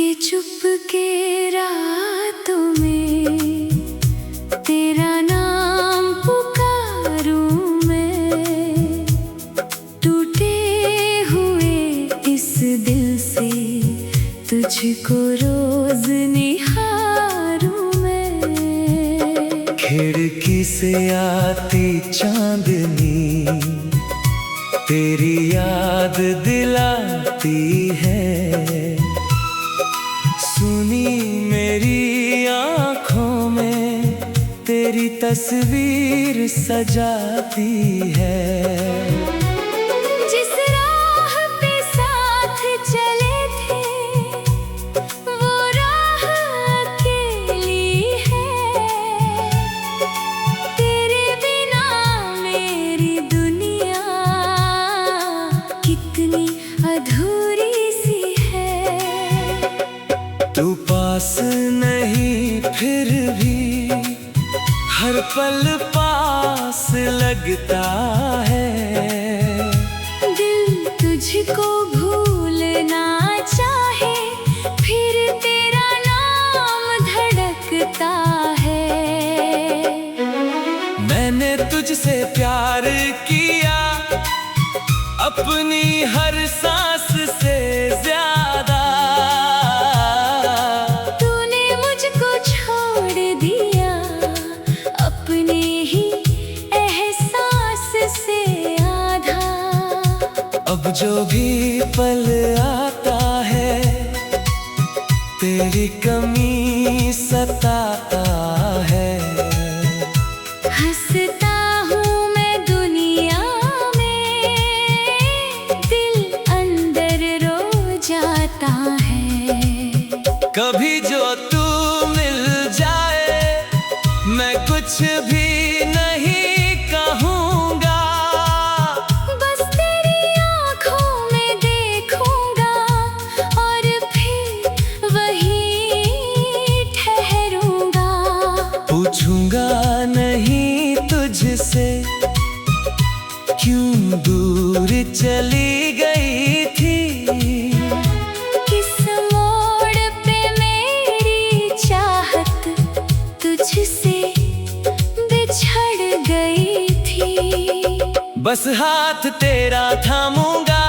के चुप के रातों में तेरा नाम पुकारूं मैं, टूटे हुए इस दिल से तुझको रोज निहारूं मैं। खिड़की से आती चांदनी तेरी याद दिलाती है, सुनी मेरी आँखों में तेरी तस्वीर सजाती है। जिस राह पे साथ चले थे वो राह अकेली है, तेरे बिना मेरी दुनिया कितनी अधूरी सी है। तू पास नहीं फिर भी हर पल पास लगता है, दिल तुझको भूलना चाहे फिर तेरा नाम धड़कता है। मैंने तुझसे प्यार किया अपनी हर सांस से ज्यादा, तूने मुझको छोड़ दिया अपने ही एहसास से आधा। अब जो भी पल आता है तेरी कमी सताता है। हंसता हूँ मैं दुनिया में, दिल अंदर रो जाता है। कभी जो तू मिल जाए मैं कुछ भी नहीं कहूँगा, बस तेरी आँखों में देखूंगा और फिर वहीं ठहरूंगा। पूछूंगा नहीं तुझसे क्यों दूर चली गई थी, किस मोड़ पे मेरी चाहत तुझसे बिछड़ गई थी। बस हाथ तेरा थामूंगा,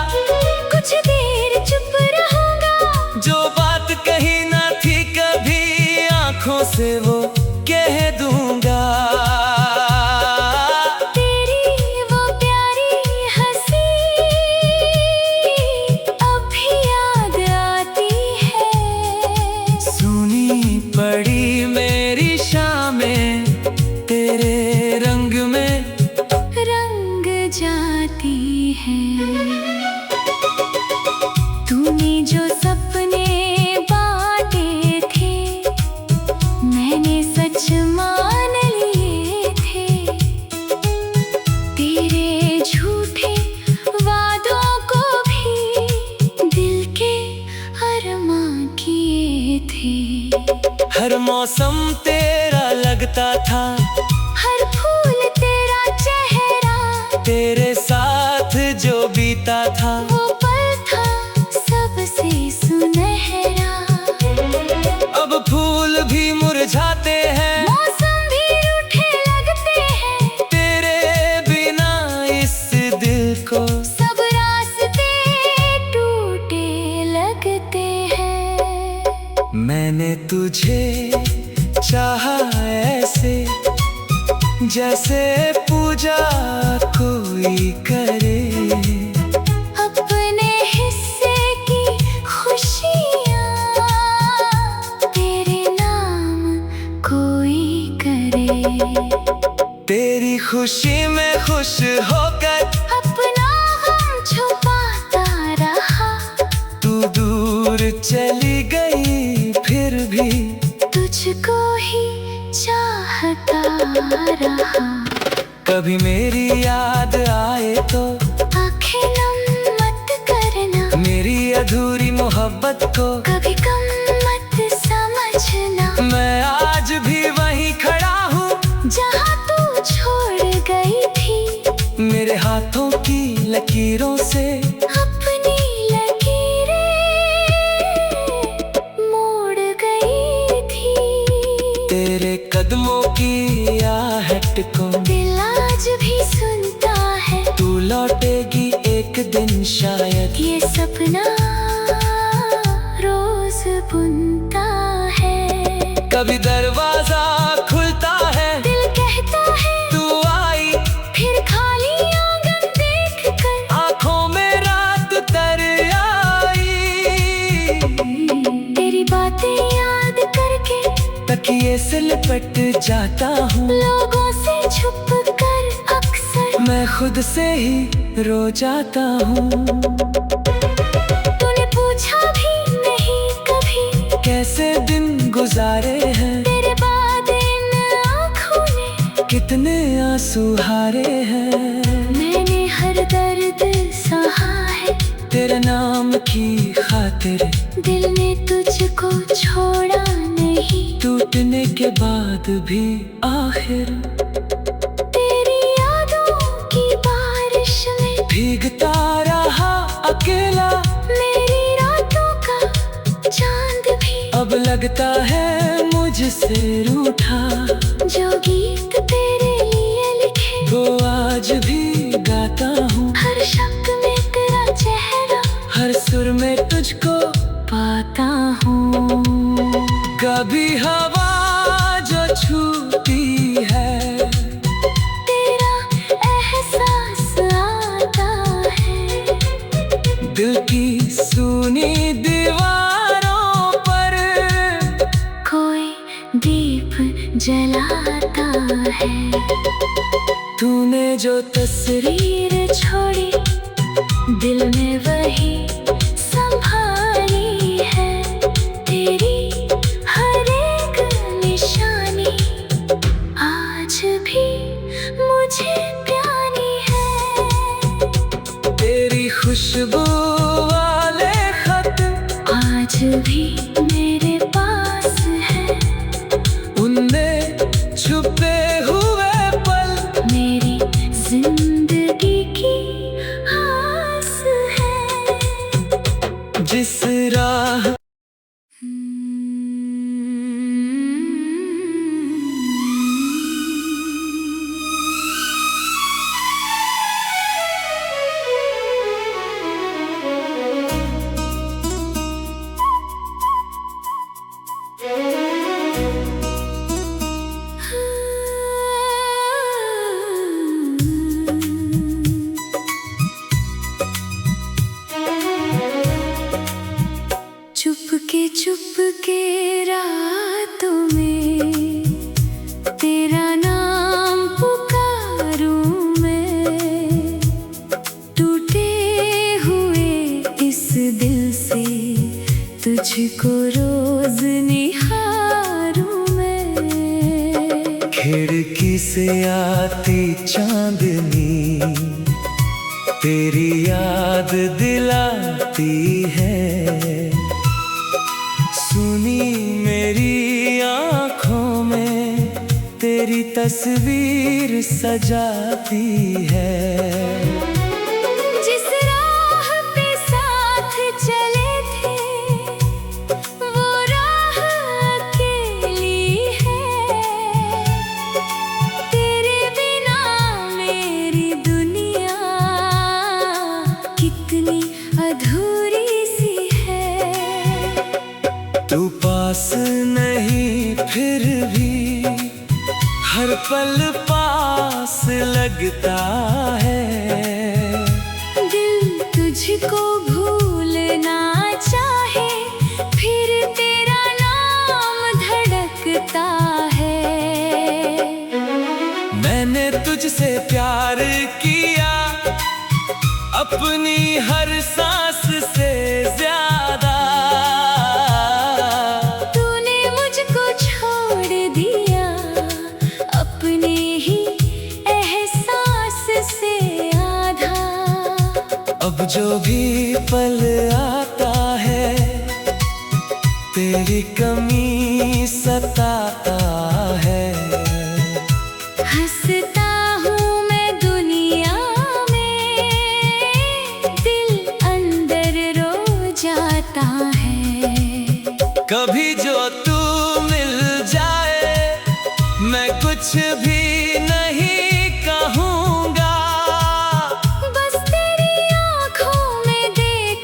कुछ देर चुप रहूंगा, जो बात कही ना थी कभी आंखों से वो कह दूंगा। तेरी वो प्यारी हंसी अब भी याद आती है। सुनी पड़ी मेरी शामें तेरे रंग में रंग जाती है। तूने जो सपने बांटे थे मैंने सच मान लिए थे, तेरे झूठे वादों को भी दिल के अरमां किए थे। हर मौसम तेरा लगता था, हर फूल तेरा चेहरा, तेरे साथ जो बीता था वो पल था सबसे सुनहरा। अब फूल भी मुरझाते हैं, मौसम भी रूठे लगते हैं, तेरे बिना इस दिल को सब रास्ते टूटे लगते हैं। मैंने तुझे चाहा ऐसे जैसे पूजा कोई करे, अपने हिस्से की खुशियाँ तेरे नाम कोई करे। तेरी खुशी में खुश होकर अपना गम छुपाता रहा, तू दूर चली गई फिर भी तुझको ही चाहता रहा। कभी मेरी याद आए तो आँखें नम मत करना, मेरी अधूरी मोहब्बत को कभी कम मत समझना। मैं आज भी वहीं खड़ा हूँ जहाँ तू छोड़ गई थी, मेरे हाथों की लकीरों से अपनी लकीरें ये सपना रोज बुनता है। कभी दरवाजा खुलता है, दिल कहता है तू आई, फिर खाली आंगन देख कर आंखों में रात तर आई। तेरी बातें याद करके तकिए से लिपट जाता हूँ, लोगों से छुप कर अक्सर मैं खुद से ही रो जाता हूँ। तूने पूछा भी नहीं कभी कैसे दिन गुजारे हैं, तेरे बाद इन आँखों ने कितने आंसू हारे हैं। मैंने हर दर्द सहा है, तेरे नाम की खातिर दिल ने तुझको छोड़ा नहीं। टूटने के बाद भी आखिर तेरी यादों की बारिश में भीगता रहा अकेला, मेरी रातों का चांद भी अब लगता है मुझसे रूठा। जो गीत तेरे लिए लिखे वो आज भी गाता हूँ, हर शब्द में तेरा चेहरा, हर सुर में तुझको पाता हूँ। कभी हवा जो छूती है, तेरा एहसास आता है, दिल की सूनी दीवारों पर कोई दीप जलाता है। तूने जो तस्वीर छोड़ी दिल में वही संभाली है। तेरी हर एक निशानी आज भी मुझे प्यारी है। तेरी खुशबू वाले खत आज भी मेरे पास है, उनमें छुपे हुए पल मेरी जिंदगी की आस है। जिस राह चुपके रातों में तेरा नाम पुकारूं मैं, टूटे हुए इस दिल से तुझको रोज निहारूं मैं। खिड़की से आती चांदनी तेरी याद दिलाती है, सुनी मेरी आँखों में तेरी तस्वीर सजाती है। जिस राह पे साथ चले थे वो राह अकेली है, तेरे बिना मेरी दुनिया कितनी अधूरी सी है। तू पास नहीं फिर भी हर पल पास लगता है। दिल तुझको भूलना चाहे फिर तेरा नाम धड़कता है। मैंने तुझसे प्यार किया अपनी हर सांस से ज्यादा, तूने मुझको छोड़ दिया अपने ही एहसास से आधा। अब जो भी पल आता है तेरी कमी सताता है। हंसता हूँ मैं दुनिया में, दिल अंदर रो जाता है। कभी जो तू मिल जाए मैं कुछ भी नहीं कहूँगा, बस तेरी आँखों में देख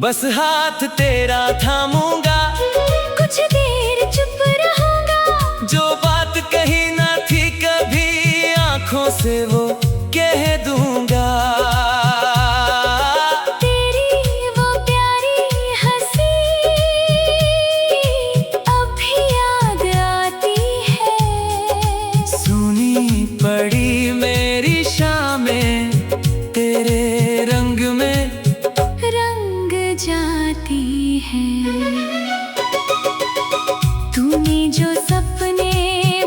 बस हाथ तेरा थामूंगा, कुछ देर चुप रहूंगा। जो बात कही ना थी कभी आंखों से वो कह दूंगा। तेरी वो प्यारी हंसी अब भी याद आती है। सुनी पड़ी मेरी शामें तेरे रंग में रंग जाती है। तूने जो सपने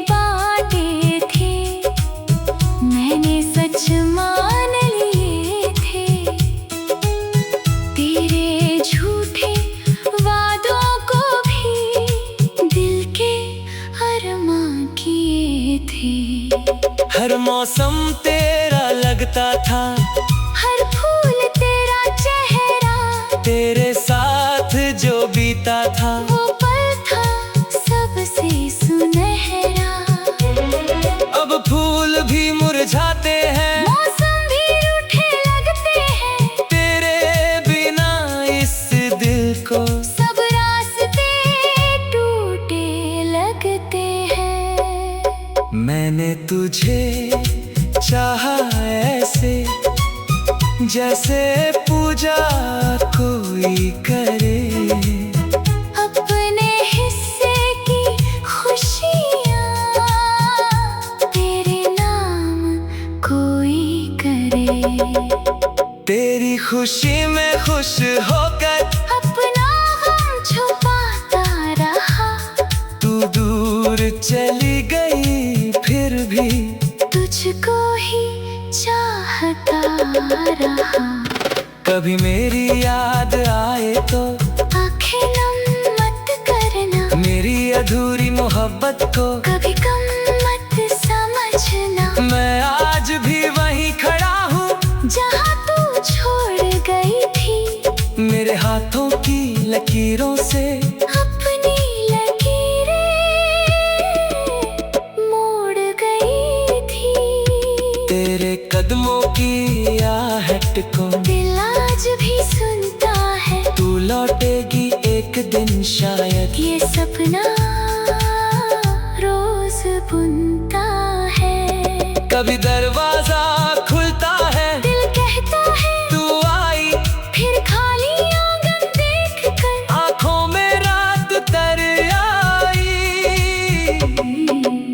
बांटे थे मैंने सच मान लिए थे। तेरे झूठे वादों को भी दिल के अरमां किए थे। हर मौसम तेरा लगता था, हर फूल तेरा चेहरा, तेरे साथ जो बीता था वो पल था सबसे सुनहरा। अब फूल भी मुरझाते हैं, मौसम भी रूठे लगते हैं। तेरे बिना इस दिल को सब रास्ते टूटे लगते हैं। मैंने तुझे चाहा ऐसे जैसे पूजा कोई करे। अपने हिस्से की खुशियाँ तेरे नाम कोई करे। तेरी खुशी में खुश होकर अपना गम छुपाता रहा। तू दूर चली गई फिर भी तुझको ही चाहता रहा। कभी मेरी याद आए तो आँखें नम मत करना, मेरी अधूरी मोहब्बत को कभी कम मत समझना। मैं आज भी वहीं खड़ा हूँ जहाँ तू छोड़ गई थी मेरे हाथों की लकीरों से अपनी लकीरें मोड़ गई थी। तेरे कदमों की आहट को दिल आज भी सुनता है। तू लौटेगी एक दिन शायद, ये सपना रोज बुनता है। कभी दरवाजा खुलता है, दिल कहता है तू आई, फिर खाली आंगन देख कर आंखों में रात तर आई।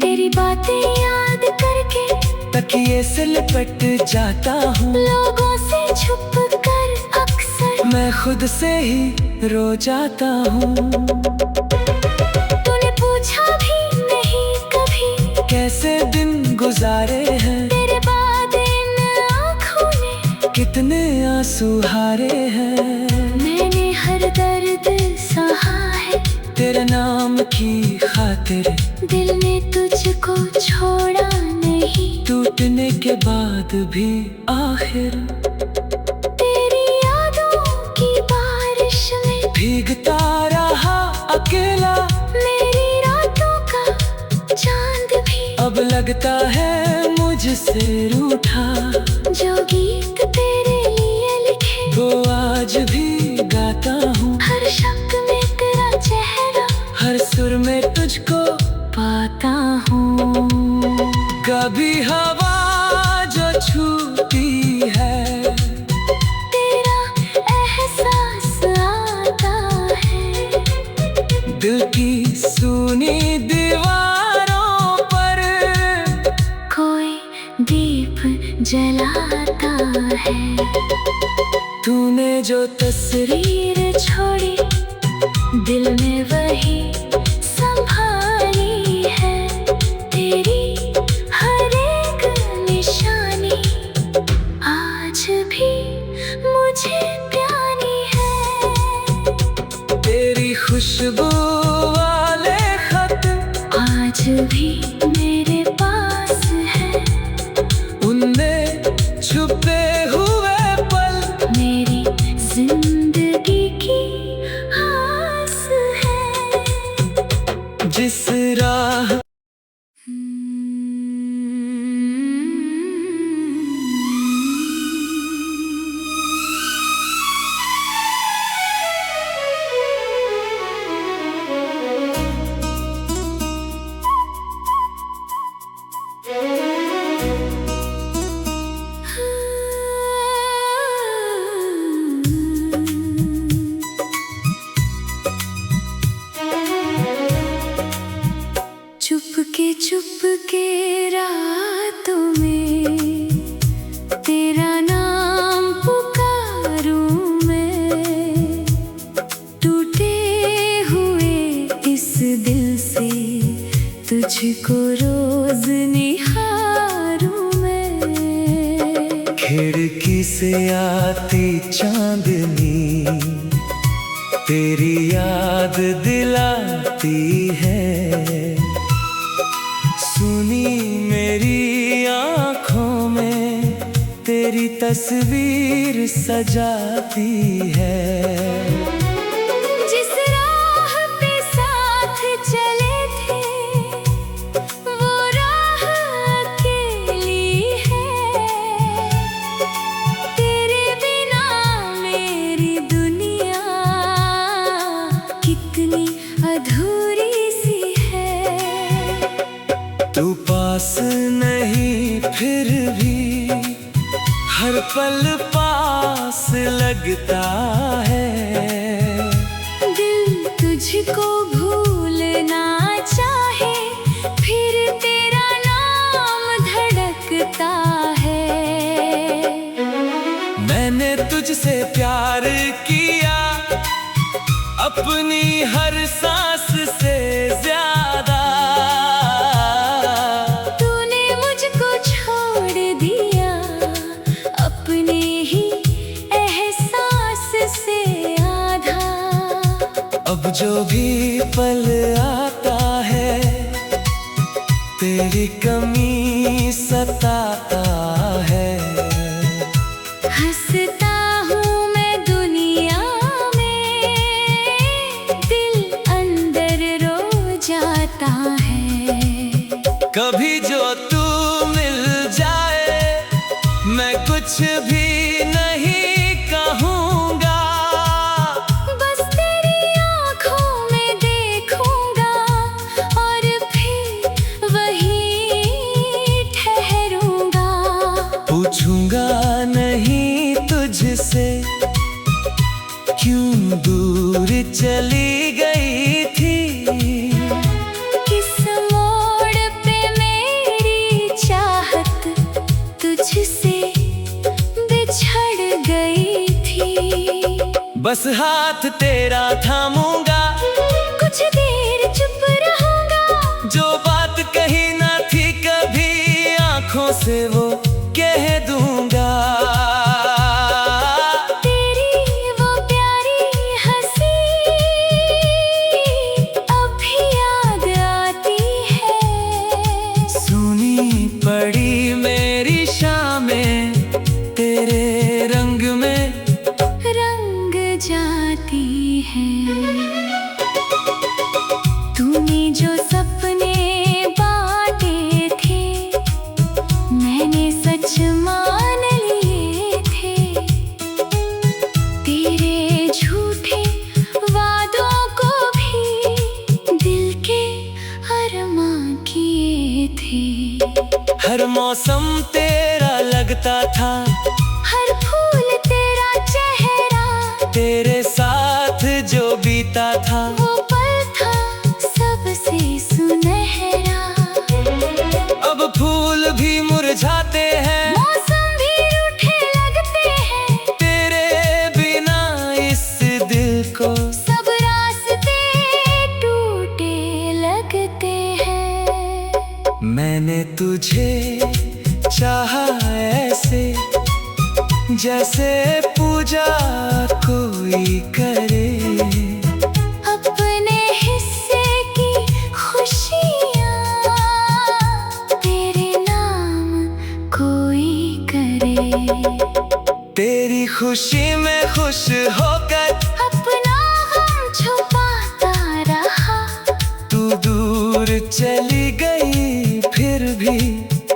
तेरी बातें याद करके तकिए से लिपट जाता हूँ, लोगों से छुप कर अक्सर मैं खुद से ही रो जाता हूँ। तूने पूछा भी नहीं कभी कैसे दिन गुजारे हैं, तेरे बाद इन आँखों ने कितने आंसू हारे हैं। मैंने हर दर्द सहा है तेरे नाम की खातिर, दिल ने तुझको छोड़ा नहीं। टूटने के बाद भी आखिर तेरी यादों की बारिश में भीगता रहा अकेला। मेरी रातों का चांद भी अब लगता है मुझसे रूठा, जो गीत तेरे लिए लिखे वो आज भी गाता हूँ। हर शब्द में तेरा चेहरा, हर सुर में तुझको पाता हूँ। कभी हवा जो छूती है, तेरा एहसास आता है। दिल की सुनी दीवारों पर कोई दीप जलाता है। तूने जो तस्वीर छोड़ी दिल में वही संभाली है। तेरी हर एक निशानी आज भी मुझे प्यारी है। तेरी खुशबू वाले खत आज भी मेरे पास है। उनमें छुपे हुए पल मेरी जिंदगी की आस है। के रातों में तेरा नाम पुकारूं मैं, टूटे हुए इस दिल से तुझको रोज निहारूं मैं। खिड़की से आती चांदनी तेरी याद दिलाती है, सुनी मेरी आँखों में तेरी तस्वीर सजाती है। जिस राह पे साथ चले थे वो राह अकेली है, तेरे बिना मेरी दुनिया कितनी अधूरी सी है। तू पास नहीं फिर भी हर पल पास लगता है, दिल तुझको भूलना चाहे फिर तेरा नाम धड़कता है। मैंने तुझसे प्यार किया अपनी हर सांस से ज्यादा, तूने मुझको छोड़ दिया अपने ही एहसास से आधा। अब जो भी पल आता है तेरी कमी सताता है। हंसता हूँ मैं दुनिया में, दिल अंदर रो जाता है। कभी जो तू मिल जाए मैं कुछ भी नहीं कहूँगा, बस तेरी आँखों में देखूंगा और फिर वहीं ठहरूंगा। पूछूंगा नहीं तुझसे क्यों दूर चली गई थी, किस मोड़ पे मेरी चाहत तुझसे बिछड़ गई थी। बस हाथ तेरा थामूंगा, कुछ देर चुप रहूंगा, जो बात कही ना थी कभी आंखों से वो कह दूंगा। तेरी वो प्यारी हंसी अब भी याद आती है। सुनी पड़ी मेरी शामें तेरे रंग में रंग जाती है। तूने जो सपने बांटे थे मैंने सच मान लिए थे, तेरे झूठे वादों को भी दिल के अरमां किए थे। हर मौसम तेरा लगता था, हर फूल तेरा चेहरा, तेरे साथ जो बीता था वो पल था सबसे सुनहरा। अब फूल भी मुरझाते हैं, मौसम भी रूठे लगते हैं, तेरे बिना इस दिल को सब रास्ते टूटे लगते हैं। मैंने तुझे चाहा ऐसे जैसे पूजा कोई करे, अपने हिस्से की खुशियाँ तेरे नाम कोई करे। तेरी खुशी में खुश होकर अपना गम छुपाता रहा, तू दूर चली गई फिर भी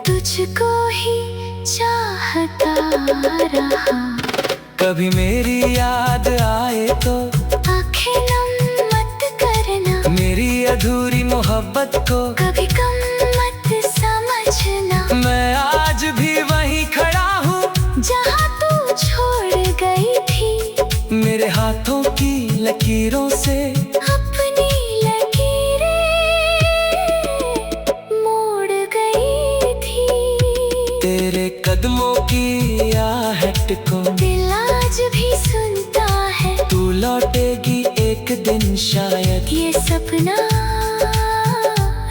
तुझको ही चाहता रहा। कभी मेरी याद आए तो आँखें नम मत करना, मेरी अधूरी मोहब्बत को कभी कम मत समझना। मैं आज भी वहीं खड़ा हूँ जहाँ तू छोड़ गई थी, मेरे हाथों की लकीरों से अपनी लकीरें मोड़ कदमों की आहट को दिल आज भी सुनता है। तू लौटेगी एक दिन शायद, ये सपना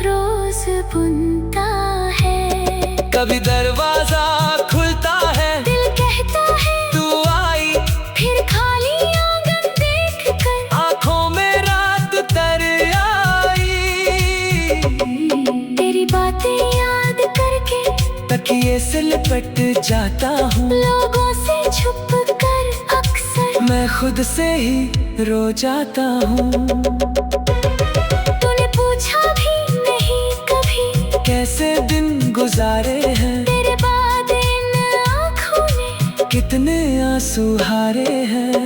रोज बुनता है। कभी दरवाजा खुलता है, दिल कहता है तू आई, फिर खाली आंगन देख कर आंखों में रात तर आई। तेरी बातें याद करके तकिए से लिपट जाता हूँ, लोगों से छुप कर अक्सर मैं खुद से ही रो जाता हूँ। तूने पूछा भी नहीं कभी कैसे दिन गुजारे हैं, तेरे बाद इन आँखों ने कितने आंसू हारे हैं।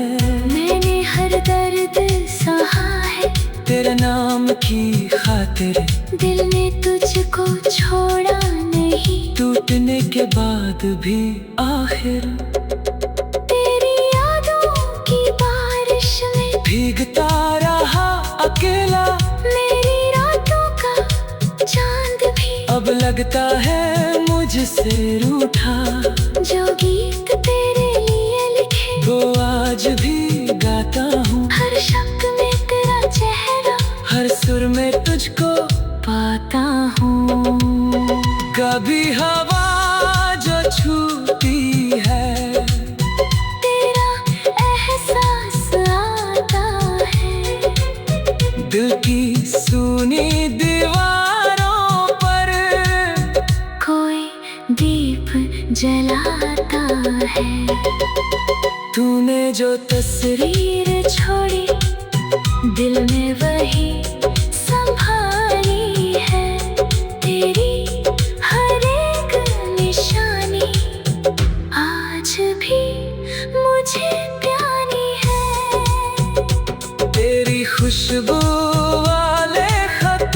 मैंने हर दर्द सहा है, तेरे नाम की खातिर दिल ने तुझको छोड़ा नहीं। टूटने के बाद भी आखिर तेरी यादों की बारिश में भीगता रहा अकेला। मेरी रातों का चांद भी अब लगता है मुझसे रूठा, जो गीत तेरे लिए लिखे वो आज भी गाता हूँ। हर शब्द में तेरा चेहरा, हर सुर में तुझको पाता हूँ। कभी हवा जो छूती है, तेरा एहसास आता है। दिल की सूनी दीवारों पर कोई दीप जलाता है। तूने जो तस्वीर छोड़ी दिल में वही संभाली है। तेरी हर एक निशानी आज भी मुझे प्यारी है। तेरी खुशबू वाले खत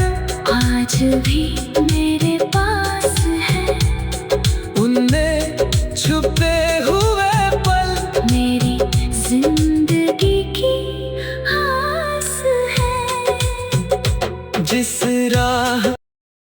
आज भी मेरे पास है। उनमें छुपे हुए पल मेरी जिंदगी की आस है। जिस राह